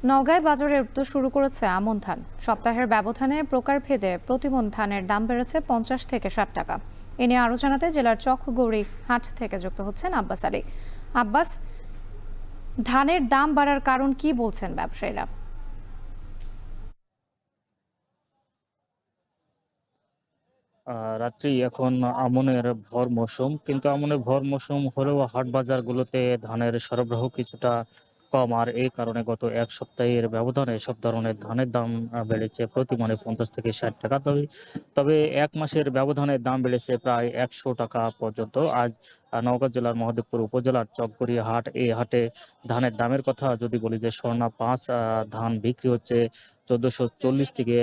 নওগাঁয় বাজারে উঠতে শুরু করেছে আমন ধান। সপ্তাহের ব্যবধানে প্রকারভেদে প্রতিমণ ধানের দাম বেড়েছে 50 থেকে 60 টাকা। এ নিয়ে আরো জানাতে জেলার চকগৌড়ি হাট থেকে যুক্ত হচ্ছেন আব্বাস আলী। আব্বাস, ধানের দাম বাড়ার কারণ কি বলছেন ব্যবসায়ীরা? রাত্রি এখন আমনের ভর মৌসুম, কিন্তু আমনের ভর মৌসুম হলেও হাট বাজারগুলোতে ধানের সরবরাহ কিছুটা কম। আর এই কারণে গত এক সপ্তাহের ব্যবধানে সব ধরনের ধানের দাম বেড়েছে প্রতি মণে 50 থেকে 60 টাকা। তবে তবে এক মাসের ব্যবধানে দাম বেড়েছে প্রায় 100 টাকা পর্যন্ত। আজ নওগাঁ জেলার মহদেবপুর উপজেলার চকগড়ি হাট, এই হাটে ধানের দামের কথা যদি বলি, যে স্বর্ণা ৫ ধান বিক্রি হচ্ছে 1440 থেকে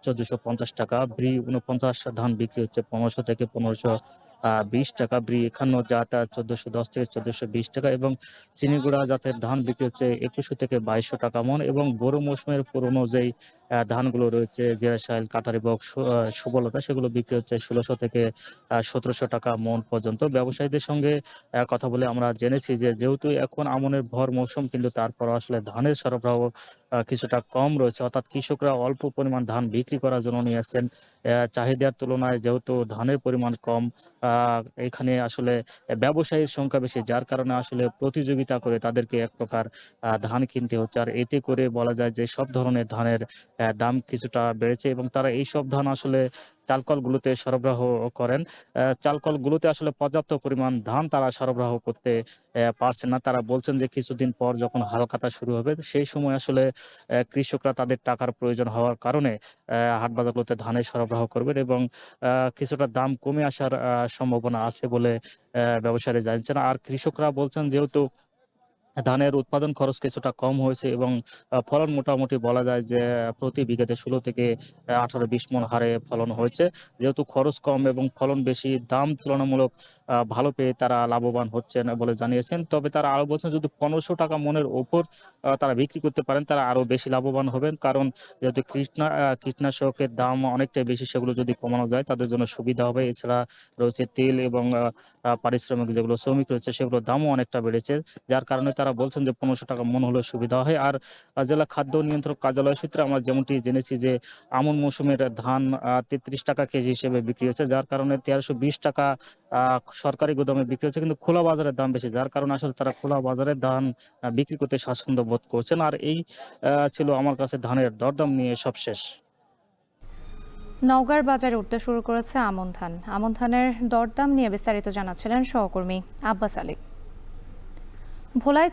1450 টাকা। ব্রি 49 ধান বিক্রি হচ্ছে 1500 থেকে 1520 টাকা। ব্রি 51 জাত 1410 থেকে 1420 টাকা, এবং চিনিগুড়া জাতের ধান বিক্রি হচ্ছে 2100 থেকে 2200 টাকা মন। এবং বোরো মৌসুমের পুরনো যেই ধানগুলো রয়েছে, জেরাশাইল, কাটারিবক, সুবলতা, সেগুলো বিক্রি হচ্ছে 1600 থেকে 1700 টাকা মন পর্যন্ত। ব্যবসায়ীদের সঙ্গে কথা বলে আমরা জেনেছি যে যেহেতু এখন আমনের ভর মৌসুম, কিন্তু তারপর আসলে ধানের সরবরাহ কিছুটা কম রয়েছে, অর্থাৎ কৃষকরা অল্প পরিমাণ ধান বিক্রি করার জন্য নিয়ে আসছেন। চাহিদার তুলনায় যেহেতু ধানের পরিমাণ কম, এখানে আসলে ব্যবসায়ীর সংখ্যা বেশি, যার কারণে আসলে প্রতিযোগিতা করে তাদেরকে এক প্রকার ধান কিনতে হচ্ছে। আর এতে করে বলা যায় যে সব ধরনের ধানের দাম কিছুটা বেড়েছে, এবং তারা এই সব ধান আসলে চালকলগুলোতে সরবরাহ করেন। চালকলগুলোতে আসলে পর্যাপ্ত পরিমাণ ধান তারা সরবরাহ করতে পারছেন না। তারা বলছেন যে কিছুদিন পর যখন হাল কাটা শুরু হবে, সেই সময় আসলে কৃষকরা তাদের টাকার প্রয়োজন হওয়ার কারণে হাট বাজারগুলোতে ধানের সরবরাহ করবেন, এবং কিছুটা দাম কমে আসার সম্ভাবনা আছে বলে ব্যবসায়ীরা জানছেন। আর কৃষকরা বলছেন যেহেতু ধানের উৎপাদন খরচ কিছুটা কম হয়েছে, এবং ফলন মোটামুটি বলা যায় যে প্রতি বিঘাতে 16 থেকে 18-20 মণ হারে ফলন হয়েছে। যেহেতু খরচ কম এবং ফলন বেশি, দাম তুলনামূলক ভালো পেয়ে তারা লাভবান হচ্ছেন বলে জানিয়েছেন। তবে তারা আরো বলছেন যদি 1500 টাকা মনের ওপর তারা বিক্রি করতে পারেন, তারা আরো বেশি লাভবান হবেন। কারণ যেহেতু কীটনাশকের দাম অনেকটাই বেশি, সেগুলো যদি কমানো যায় তাদের জন্য সুবিধা হবে। এছাড়া রয়েছে তেল এবং পারিশ্রমিক যেগুলো শ্রমিক রয়েছে, সেগুলোর দামও অনেকটা বেড়েছে, যার কারণে তারা বলছেন যে 1500 টাকা মন হলে সুবিধা হয়। আর জেলা খাদ্য নিয়ন্ত্রক কার্যালয় সূত্রে আমরা যেমনটি জেনেছি যে আমন মৌসুমের ধান 33 টাকা কেজি হিসেবে বিক্রি হচ্ছে, যার কারণে 1320 টাকা সরকারি গুদামে বিক্রি হচ্ছে, কিন্তু খোলা বাজারের দাম বেশি, যার কারণে আসলে তারা খোলা বাজারের ধান বিক্রি করতে স্বাচ্ছন্দ্য বোধ করছেন। আর এই ছিল আমার কাছে ধানের দরদাম নিয়ে সবশেষ। নওগাঁর বাজারে উঠতে শুরু করেছে আমন ধান। আমন ধানের দরদাম নিয়ে বিস্তারিত জানাচ্ছিলেন সহকর্মী আব্বাস আলী। ভোলায়